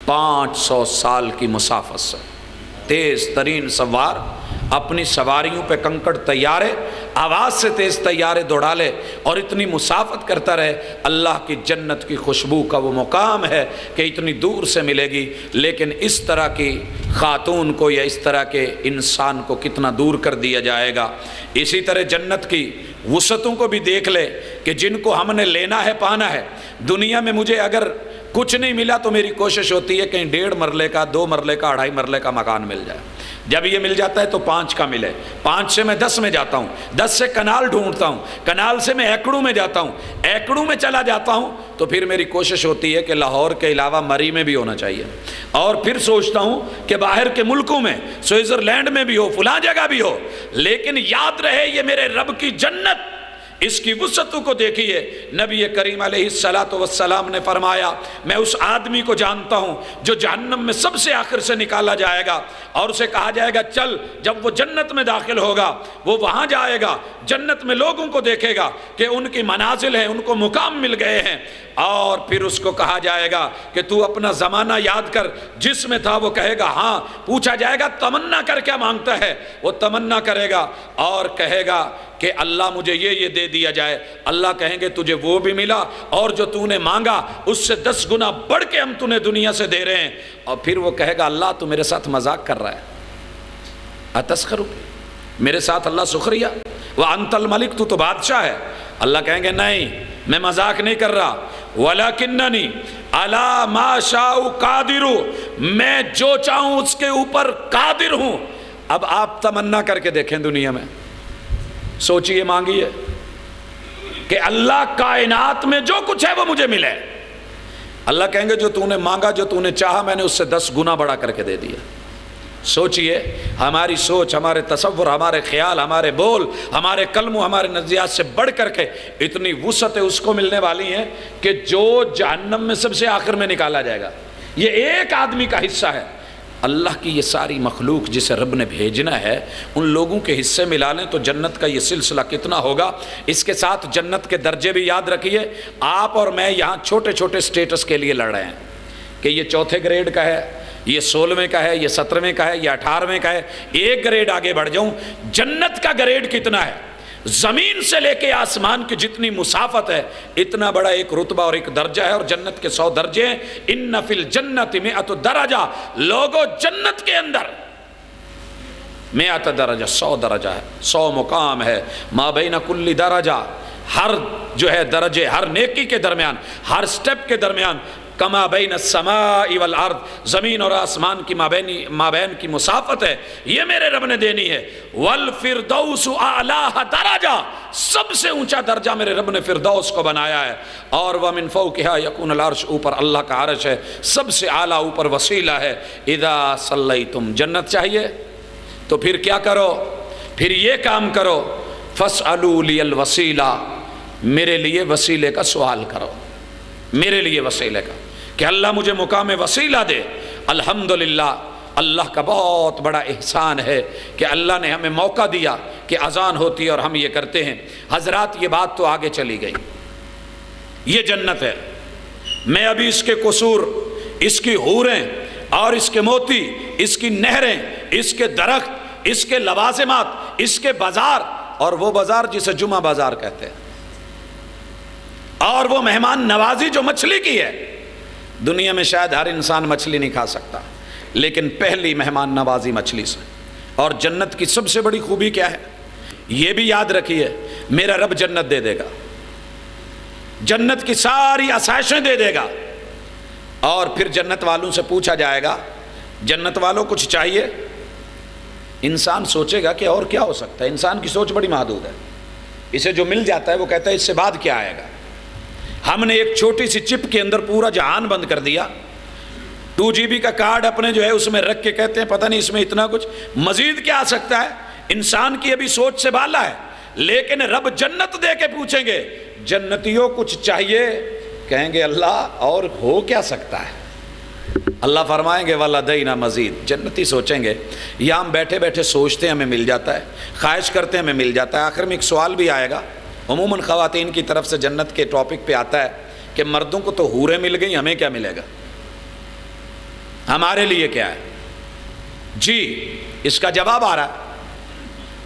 500 سال کی مسافت سے تیز ترین سوار اپنی سواریوں پہ کنکڑ طیارے آواز سے تیز طیارے دوڑا لے اور اتنی مسافت کرتا رہے، اللہ کی جنت کی خوشبو کا وہ مقام ہے کہ اتنی دور سے ملے گی، لیکن اس طرح کی خاتون کو یا اس طرح کے انسان کو کتنا دور کر دیا جائے گا۔ اسی طرح جنت کی وسعتوں کو بھی دیکھ لے کہ جن کو ہم نے لینا ہے پانا ہے۔ دنیا میں مجھے اگر کچھ نہیں ملا تو میری کوشش ہوتی ہے کہیں 1.5 مرلے کا 2 مرلے کا 2.5 مرلے کا مکان مل جائے، جب یہ مل جاتا ہے تو 5 کا ملے، 5 سے میں 10 میں جاتا ہوں، 10 سے کنال ڈھونڈتا ہوں، کنال سے میں ایکڑوں میں جاتا ہوں، ایکڑوں میں چلا جاتا ہوں تو پھر میری کوشش ہوتی ہے کہ لاہور کے علاوہ مری میں بھی ہونا چاہیے، اور پھر سوچتا ہوں کہ باہر کے ملکوں میں سوئٹزرلینڈ میں بھی ہو، فلاں جگہ بھی ہو، لیکن یاد رہے یہ میرے رب کی جنت، اس کی وسعتوں کو دیکھیے۔ نبی کریم علیہ السلام نے فرمایا میں اس آدمی کو جانتا ہوں جو جہنم میں سب سے آخر سے نکالا جائے گا اور اسے کہا جائے گا چل، جب وہ جنت میں داخل ہوگا وہ وہاں جائے گا، جنت میں لوگوں کو دیکھے گا کہ ان کی منازل ہیں، ان کو مقام مل گئے ہیں، اور پھر اس کو کہا جائے گا کہ تو اپنا زمانہ یاد کر، جس میں تھا وہ کہے گا ہاں، پوچھا جائے گا تمنا کر کیا مانگتا ہے، وہ تمنا کرے گا اور کہے گا کہ اللہ مجھے یہ دے دیا جائے، اللہ کہیں گے تجھے وہ بھی ملا اور جو تو نے مانگا اس سے 10 گنا بڑھ کے ہم تمہیں دنیا سے دے رہے ہیں، اور پھر وہ کہے گا اللہ تو میرے ساتھ مذاق کر رہا ہے، اتسخر، میرے ساتھ اللہ سخریہ، وانت الملک، تو بادشاہ ہے، اللہ کہیں گے نہیں میں مذاق نہیں کر رہا، وَلَكِنَّنِي عَلَى مَا شَاءُ قَادِرُ، میں جو چاہوں اس کے اوپر قادر ہوں۔ اب آپ تمنا کر کے دیکھیں دنیا میں، سوچئے مانگیے کہ اللہ کائنات میں جو کچھ ہے وہ مجھے ملے، اللہ کہیں گے جو تو نے مانگا، جو تو نے چاہا، میں نے اس سے 10 گنا بڑا کر کے دے دیا۔ سوچئے ہماری سوچ، ہمارے تصور، ہمارے خیال، ہمارے بول، ہمارے کلموں، ہمارے نظریات سے بڑھ کر کے اتنی وسعتیں اس کو ملنے والی ہیں کہ جو جہنم میں سب سے آخر میں نکالا جائے گا، یہ ایک آدمی کا حصہ ہے۔ اللہ کی یہ ساری مخلوق جسے رب نے بھیجنا ہے، ان لوگوں کے حصے ملا لیں تو جنت کا یہ سلسلہ کتنا ہوگا۔ اس کے ساتھ جنت کے درجے بھی یاد رکھیے۔ آپ اور میں یہاں چھوٹے چھوٹے سٹیٹس کے لیے لڑ رہے ہیں کہ یہ 4تھے گریڈ کا ہے، یہ 16ویں کا ہے، یہ 17ویں کا ہے، یہ 18ویں کا ہے، ایک گریڈ آگے بڑھ جاؤں۔ جنت کا گریڈ کتنا ہے؟ زمین سے لے کے آسمان کی جتنی مسافت ہے اتنا بڑا ایک رتبہ اور ایک درجہ ہے، اور جنت کے 100 درجے ہیں۔ ان فی الجنت 100 درجہ، لوگوں جنت کے اندر 100 درجہ، 100 درجہ ہے، 100 مقام ہے۔ ما بین کل درجہ، ہر جو ہے درجے، ہر نیکی کے درمیان، ہر سٹیپ کے درمیان، کما بین السماء والارض، زمین اور آسمان کی مابین کی مسافت ہے، یہ میرے رب نے دینی ہے۔ والفردوس اعلیٰ درجہ، سب سے اونچا درجہ میرے رب نے فردوس کو بنایا ہے۔ اور ومن فوقہا یکون العرش، اوپر اللہ کا عرش ہے، سب سے اعلیٰ اوپر وسیلہ ہے۔ اذا صلیتم، جنت چاہیے تو پھر کیا کرو؟ پھر یہ کام کرو، فاسألوا لی الوسیلہ، میرے لیے وسیلے کا سوال کرو، میرے لیے وسیلے کا، کہ اللہ مجھے مقام وسیلہ دے۔ الحمدللہ، اللہ کا بہت بڑا احسان ہے کہ اللہ نے ہمیں موقع دیا کہ اذان ہوتی ہے اور ہم یہ کرتے ہیں۔ حضرات یہ بات تو آگے چلی گئی، یہ جنت ہے، میں ابھی اس کے قصور، اس کی حوریں اور اس کے موتی، اس کی نہریں، اس کے درخت، اس کے لوازمات، اس کے بازار، اور وہ بازار جسے جمعہ بازار کہتے ہیں، اور وہ مہمان نوازی جو مچھلی کی ہے۔ دنیا میں شاید ہر انسان مچھلی نہیں کھا سکتا، لیکن پہلی مہمان نوازی مچھلی سے۔ اور جنت کی سب سے بڑی خوبی کیا ہے؟ یہ بھی یاد رکھیے، میرا رب جنت دے دے گا، جنت کی ساری آسائشیں دے دے گا، اور پھر جنت والوں سے پوچھا جائے گا جنت والوں کچھ چاہیے؟ انسان سوچے گا کہ اور کیا ہو سکتا ہے، انسان کی سوچ بڑی محدود ہے، اسے جو مل جاتا ہے وہ کہتا ہے اس سے بعد کیا آئے گا۔ ہم نے ایک چھوٹی سی چپ کے اندر پورا جہان بند کر دیا، 2 GB کا کارڈ اپنے جو ہے اس میں رکھ کے کہتے ہیں پتہ نہیں اس میں اتنا کچھ مزید کیا آ سکتا ہے۔ انسان کی ابھی سوچ سے بالا ہے، لیکن رب جنت دے کے پوچھیں گے جنتیوں کچھ چاہیے؟ کہیں گے اللہ اور ہو کیا سکتا ہے؟ اللہ فرمائیں گے وَلَدَيْنَا مزید۔ جنتی سوچیں گے، یا ہم بیٹھے بیٹھے سوچتے ہیں ہمیں مل جاتا ہے، خواہش کرتے ہیں ہمیں مل جاتا ہے۔ آخر میں ایک سوال بھی آئے گا، عموماً خواتین کی طرف سے جنت کے ٹاپک پہ آتا ہے کہ مردوں کو تو حوریں مل گئیں، ہمیں کیا ملے گا؟ ہمارے لیے کیا ہے؟ جی اس کا جواب آ رہا ہے۔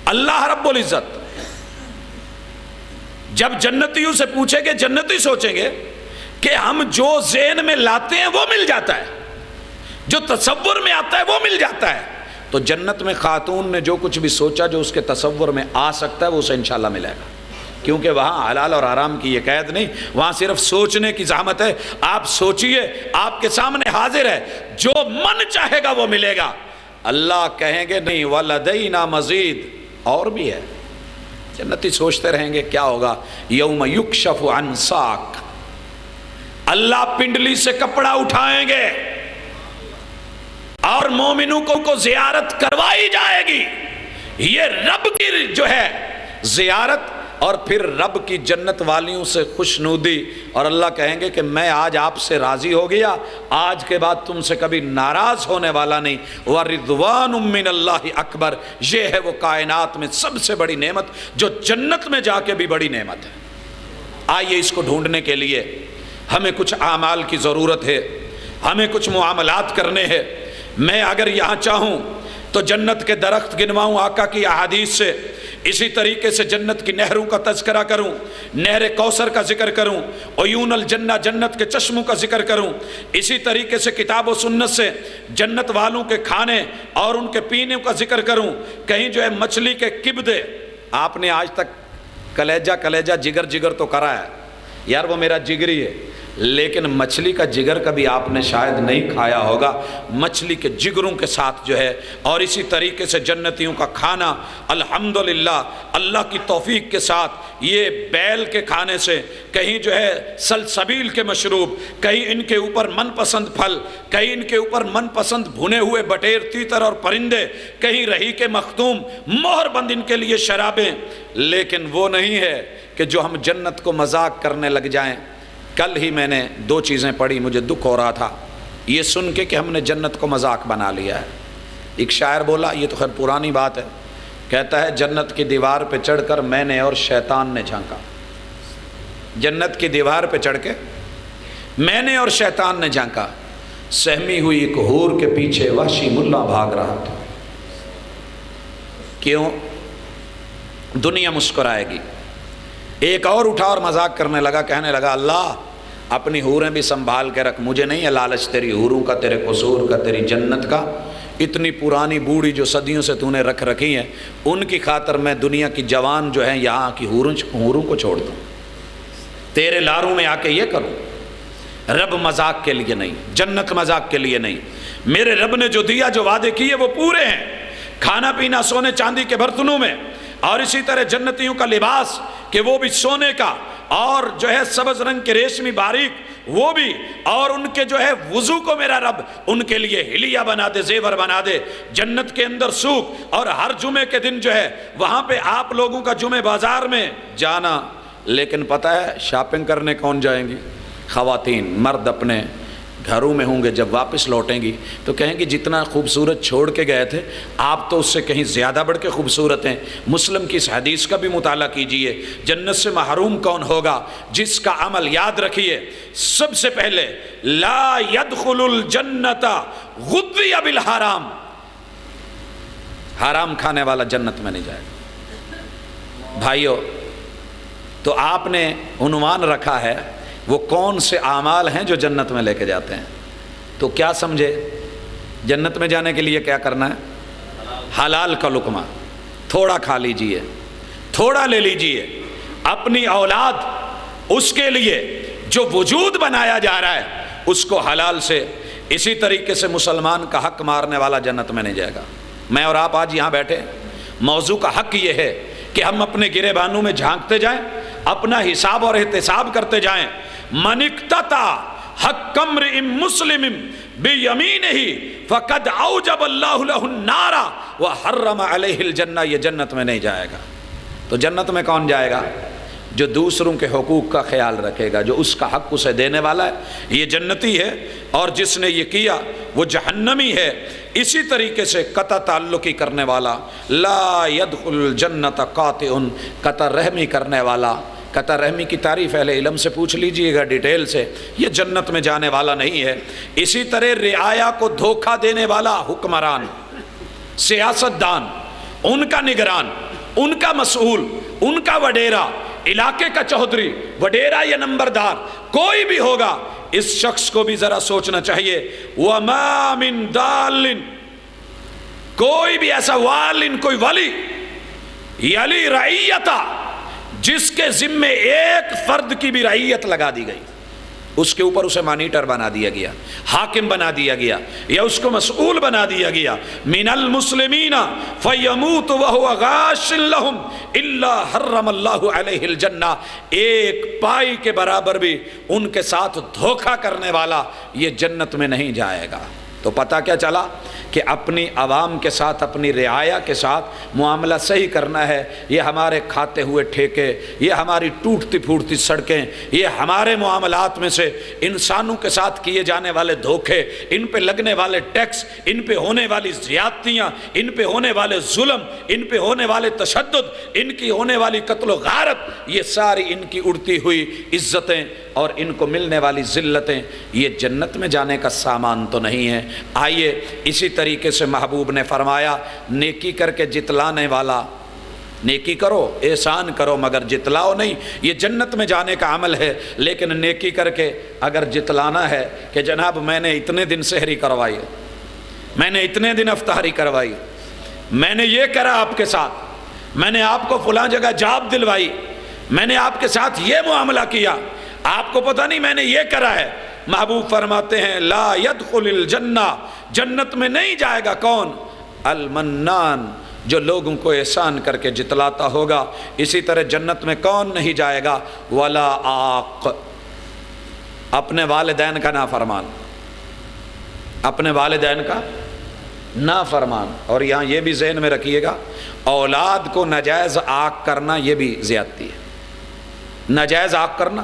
اللہ رب العزت جب جنتیوں سے پوچھیں گے، جنتی سوچیں گے کہ ہم جو ذہن میں لاتے ہیں وہ مل جاتا ہے، جو تصور میں آتا ہے وہ مل جاتا ہے۔ تو جنت میں خاتون نے جو کچھ بھی سوچا، جو اس کے تصور میں آ سکتا ہے، وہ اسے انشاءاللہ ملے گا، کیونکہ وہاں حلال اور حرام کی یہ قید نہیں، وہاں صرف سوچنے کی زحمت ہے۔ آپ سوچئے، آپ کے سامنے حاضر ہے، جو من چاہے گا وہ ملے گا۔ اللہ کہیں گے نہیں وَلَدَيْنَا مزید، اور بھی ہے۔ جنتی سوچتے رہیں گے کیا ہوگا؟ یوم یکشف عن ساق، اللہ پنڈلی سے کپڑا اٹھائیں گے اور مومنوں کو زیارت کروائی جائے گی۔ یہ رب کی جو ہے زیارت، اور پھر رب کی جنت والیوں سے خوشنودی، اور اللہ کہیں گے کہ میں آج آپ سے راضی ہو گیا، آج کے بعد تم سے کبھی ناراض ہونے والا نہیں۔ وَرِضْوَانٌ مِّنَ اللَّهِ اکبر، یہ ہے وہ کائنات میں سب سے بڑی نعمت، جو جنت میں جا کے بھی بڑی نعمت ہے۔ آئیے اس کو ڈھونڈنے کے لیے ہمیں کچھ اعمال کی ضرورت ہے، ہمیں کچھ معاملات کرنے ہیں۔ میں اگر یہاں چاہوں تو جنت کے درخت گنواؤں آقا کی احادیث سے، اسی طریقے سے جنت کی نہروں کا تذکرہ کروں، نہر کوثر کا ذکر کروں، عیون الجنہ جنت کے چشموں کا ذکر کروں، اسی طریقے سے کتاب و سنت سے جنت والوں کے کھانے اور ان کے پینے کا ذکر کروں۔ کہیں جو ہے مچھلی کے کبدے، آپ نے آج تک کلیجہ جگر تو کرا ہے، یار وہ میرا جگری ہے، لیکن مچھلی کا جگر کبھی آپ نے شاید نہیں کھایا ہوگا، مچھلی کے جگروں کے ساتھ جو ہے۔ اور اسی طریقے سے جنتیوں کا کھانا الحمدللہ اللہ کی توفیق کے ساتھ، یہ بیل کے کھانے سے، کہیں جو ہے سلسبیل کے مشروب، کہیں ان کے اوپر من پسند پھل، کہیں ان کے اوپر من پسند بھنے ہوئے بٹیر تیتر اور پرندے، کہیں رہی کے مختوم مہر بند ان کے لیے شرابیں۔ لیکن وہ نہیں ہے کہ جو ہم جنت کو مذاق کرنے لگ جائیں۔ کل ہی میں نے 2 چیزیں پڑھی، مجھے دکھ ہو رہا تھا یہ سن کے کہ ہم نے جنت کو مذاق بنا لیا ہے۔ ایک شاعر بولا، یہ تو خیر پرانی بات ہے، کہتا ہے جنت کی دیوار پہ چڑھ کر میں نے اور شیطان نے جھانکا۔ جنت کی دیوار پہ چڑھ کے میں نے اور شیطان نے جھانکا، سہمی ہوئی ایک حور کے پیچھے وحشی ملا بھاگ رہا تھا۔ کیوں؟ دنیا مسکرائے گی۔ ایک اور اٹھا اور مذاق کرنے لگا، کہنے لگا اللہ اپنی حوریں بھی سنبھال کے رکھ، مجھے نہیں ہے لالچ تیری حوروں کا، تیرے قصور کا، تیری جنت کا۔ اتنی پرانی بوڑھی جو صدیوں سے تو نے رکھ رکھی ہیں، ان کی خاطر میں دنیا کی جوان جو ہیں یہاں کی حوروں کو چھوڑ دوں، تیرے لاروں میں آ کے یہ کروں۔ رب مذاق کے لیے نہیں، جنت مذاق کے لیے نہیں، میرے رب نے جو دیا، جو وعدے کیے وہ پورے ہیں۔ کھانا پینا سونے چاندی کے برتنوں میں، اور اسی طرح جنتیوں کا لباس کہ وہ بھی سونے کا، اور جو ہے سبز رنگ کے ریشمی باریک وہ بھی، اور ان کے جو ہے وضو کو میرا رب ان کے لیے حلیہ بنا دے، زیور بنا دے۔ جنت کے اندر سوق، اور ہر جمعے کے دن جو ہے وہاں پہ آپ لوگوں کا جمعہ بازار میں جانا، لیکن پتہ ہے شاپنگ کرنے کون جائیں گی؟ خواتین۔ مرد اپنے گھروں میں ہوں گے، جب واپس لوٹیں گی تو کہیں گی جتنا خوبصورت چھوڑ کے گئے تھے آپ تو اس سے کہیں زیادہ بڑھ کے خوبصورت ہیں۔ مسلم کی اس حدیث کا بھی مطالعہ کیجئے۔ جنت سے محروم کون ہوگا؟ جس کا عمل، یاد رکھیے سب سے پہلے، لا يدخل الجنت غدی بالحرام، حرام کھانے والا جنت میں نہیں جائے گا۔ بھائیو، تو آپ نے عنوان رکھا ہے وہ کون سے اعمال ہیں جو جنت میں لے کے جاتے ہیں، تو کیا سمجھے؟ جنت میں جانے کے لیے کیا کرنا ہے؟ حلال کا لقمہ تھوڑا کھا لیجئے، تھوڑا لے لیجئے۔ اپنی اولاد، اس کے لیے جو وجود بنایا جا رہا ہے اس کو حلال سے۔ اسی طریقے سے مسلمان کا حق مارنے والا جنت میں نہیں جائے گا۔ میں اور آپ آج یہاں بیٹھے، موضوع کا حق یہ ہے کہ ہم اپنے گرے بانوں میں جھانکتے جائیں، اپنا حساب اور احتساب کرتے جائیں۔ من اقتطع حق امرئ مسلم بیمینہ فقد اوجب اللہ لہ النار وحرم علیہ الجنہ، یہ جنت میں نہیں جائے گا۔ تو جنت میں کون جائے گا؟ جو دوسروں کے حقوق کا خیال رکھے گا، جو اس کا حق اسے دینے والا ہے، یہ جنتی ہے، اور جس نے یہ کیا وہ جہنمی ہے۔ اسی طریقے سے قطع تعلقی کرنے والا، لا يدخل الجنت قاطع، قطع رحمی کرنے والا قطع رحمی کی تعریف اہل علم سے پوچھ لیجئے گا ڈیٹیل سے، یہ جنت میں جانے والا نہیں ہے۔ اسی طرح رعایا کو دھوکہ دینے والا حکمران، سیاست دان، ان کا نگران، ان کا مسئول، ان کا وڈیرا، علاقے کا چودھری، وڈیرا یا نمبردار کوئی بھی ہوگا، اس شخص کو بھی ذرا سوچنا چاہیے۔ وَمَا مِن دَالٍ، کوئی بھی ایسا والن، کوئی ولی، یلی رعیتا، جس کے ذمے ایک فرد کی بھی رعیت لگا دی گئی، اس کے اوپر اسے مانیٹر بنا دیا گیا، حاکم بنا دیا گیا، یا اس کو مسئول بنا دیا گیا، من المسلمین فیموت وہو غاش لہم الا حرم اللہ علیہ الجنہ، ایک پائی کے برابر بھی ان کے ساتھ دھوکہ کرنے والا یہ جنت میں نہیں جائے گا۔ تو پتہ کیا چلا کہ اپنی عوام کے ساتھ، اپنی رعایا کے ساتھ معاملہ صحیح کرنا ہے۔ یہ ہمارے کھاتے ہوئے ٹھیکے، یہ ہماری ٹوٹتی پھوٹتی سڑکیں، یہ ہمارے معاملات میں سے انسانوں کے ساتھ کیے جانے والے دھوکے، ان پہ لگنے والے ٹیکس، ان پہ ہونے والی زیادتیاں، ان پہ ہونے والے ظلم، ان پہ ہونے والے تشدد، ان کی ہونے والی قتل و غارت، یہ ساری ان کی اڑتی ہوئی عزتیں اور ان کو ملنے والی ذلتیں، یہ جنت میں جانے کا سامان تو نہیں ہے۔ آئیے اسی طریقے سے محبوب نے فرمایا، نیکی کر کے جتلانے والا، نیکی کرو، احسان کرو مگر جتلاؤ نہیں، یہ جنت میں جانے کا عمل ہے۔ لیکن نیکی کر کے اگر جتلانا ہے کہ جناب میں نے اتنے دن سحری کروائی، میں نے اتنے دن افطاری کروائی، میں نے یہ کرا آپ کے ساتھ، میں نے آپ کو فلاں جگہ جاب دلوائی، میں نے آپ کے ساتھ یہ معاملہ کیا، آپ کو پتہ نہیں میں نے یہ کرا ہے، محبوب فرماتے ہیں لا يدخل الجنہ، جنت میں نہیں جائے گا کون؟ المنان، جو لوگوں کو احسان کر کے جتلاتا ہوگا۔ اسی طرح جنت میں کون نہیں جائے گا؟ ولا آق، اپنے والدین کا نافرمان، اپنے والدین کا نافرمان۔ اور یہاں یہ بھی ذہن میں رکھیے گا، اولاد کو ناجائز آق کرنا یہ بھی زیادتی ہے۔ ناجائز آق کرنا،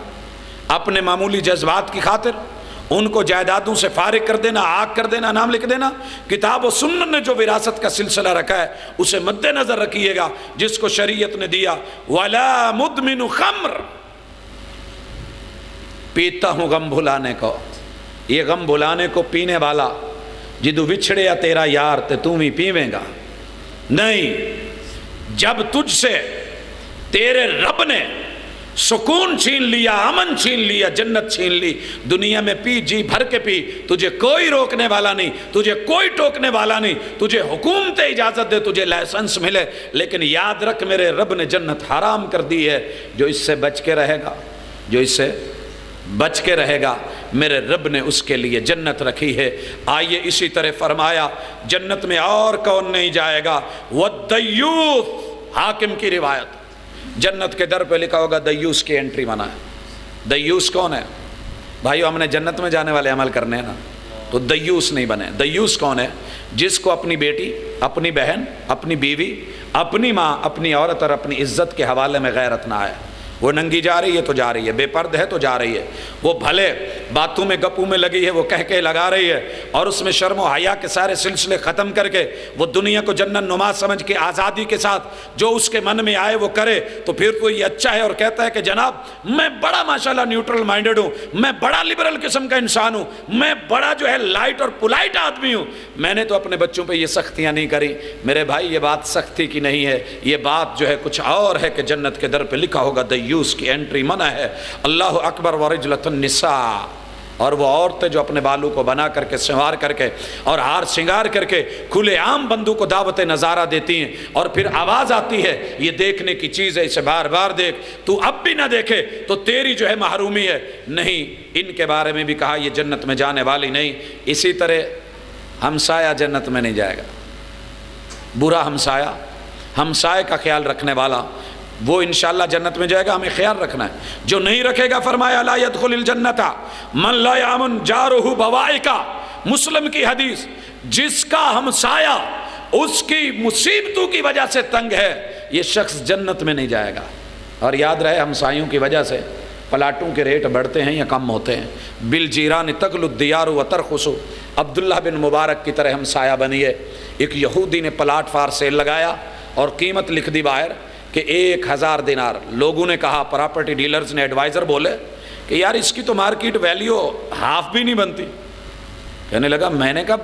اپنے معمولی جذبات کی خاطر ان کو جائیدادوں سے فارغ کر دینا، آگ کر دینا، نام لکھ دینا۔ کتاب و سنت نے جو وراثت کا سلسلہ رکھا ہے اسے مد نظر رکھیے گا، جس کو شریعت نے دیا وَلَا مُدْمِنُ خَمْرٍ، پیتا ہوں غم بھلانے کو، یہ غم بھلانے کو پینے والا جدو بچھڑے یا تیرا یار تے تم ہی پیویں گا نہیں، جب تجھ سے تیرے رب نے سکون چھین لیا، امن چھین لیا، جنت چھین لی، دنیا میں پی، جی بھر کے پی، تجھے کوئی روکنے والا نہیں، تجھے کوئی ٹوکنے والا نہیں، تجھے حکومت اجازت دے، تجھے لائسنس ملے، لیکن یاد رکھ میرے رب نے جنت حرام کر دی ہے۔ جو اس سے بچ کے رہے گا، جو اس سے بچ کے رہے گا، میرے رب نے اس کے لیے جنت رکھی ہے۔ آئیے اسی طرح فرمایا جنت میں اور کون نہیں جائے گا؟ وَالدَّیُّوث، حاکم کی روایت، جنت کے در پہ لکھا ہوگا دیوس کی انٹری منع ہے۔ دیوس کون ہے بھائیو؟ ہم نے جنت میں جانے والے عمل کرنے ہیں نا، تو دیوس نہیں بنے۔ دیوس کون ہے؟ جس کو اپنی بیٹی، اپنی بہن، اپنی بیوی، اپنی ماں، اپنی عورت اور اپنی عزت کے حوالے میں غیرت نہ آئے۔ وہ ننگی جا رہی ہے تو جا رہی ہے، بے پرد ہے تو جا رہی ہے، وہ بھلے باتوں میں گپوں میں لگی ہے، وہ کہہ کے لگا رہی ہے، اور اس میں شرم و حیا کے سارے سلسلے ختم کر کے وہ دنیا کو جنت نما سمجھ کے آزادی کے ساتھ جو اس کے من میں آئے وہ کرے، تو پھر تو یہ اچھا ہے اور کہتا ہے کہ جناب میں بڑا ماشاءاللہ نیوٹرل مائنڈڈ ہوں، میں بڑا لبرل قسم کا انسان ہوں، میں بڑا جو ہے لائٹ اور پولائٹ آدمی ہوں، میں نے تو اپنے بچوں پہ یہ سختیاں نہیں کری۔ میرے بھائی یہ بات سختی کی نہیں ہے، یہ بات جو ہے کچھ اور ہے کہ جنت کے در پہ لکھا ہوگا دیوس کی انٹری منع ہے۔ اللہ اکبر ورجلۃ النساء، اور وہ عورتیں جو اپنے بالوں کو بنا کر کے سنوار کر کے اور ہار سنگار کر کے کھلے عام بندوں کو دعوت نظارہ دیتی ہیں، اور پھر آواز آتی ہے یہ دیکھنے کی چیز ہے، اسے بار بار دیکھ، تو اب بھی نہ دیکھے تو تیری جو ہے محرومی ہے۔ نہیں، ان کے بارے میں بھی کہا یہ جنت میں جانے والی نہیں۔ اسی طرح ہمسایہ جنت میں نہیں جائے گا، برا ہمسایہ، ہمسائے کا خیال رکھنے والا وہ انشاءاللہ جنت میں جائے گا، ہمیں خیال رکھنا ہے۔ جو نہیں رکھے گا فرمایا لا يدخل الجنت من لا یامن جارہ بوائکا، مسلم کی حدیث، جس کا ہمسایہ اس کی مصیبتوں کی وجہ سے تنگ ہے یہ شخص جنت میں نہیں جائے گا۔ اور یاد رہے ہمسایوں کی وجہ سے پلاٹوں کے ریٹ بڑھتے ہیں یا کم ہوتے ہیں۔ بالجیران تغل الدیار وترخص، عبداللہ بن مبارک کی طرح ہمسایہ بنیے۔ ایک یہودی نے پلاٹ فار سیل لگایا اور قیمت لکھ دی باہر کہ 1000 دینار. لوگوں نے کہا, پراپرٹی ڈیلرز نے, ایڈوائزر بولے کہ یار اس کی تو مارکیٹ ویلیو ہاف بھی نہیں بنتی. کہنے لگا میں نے کہا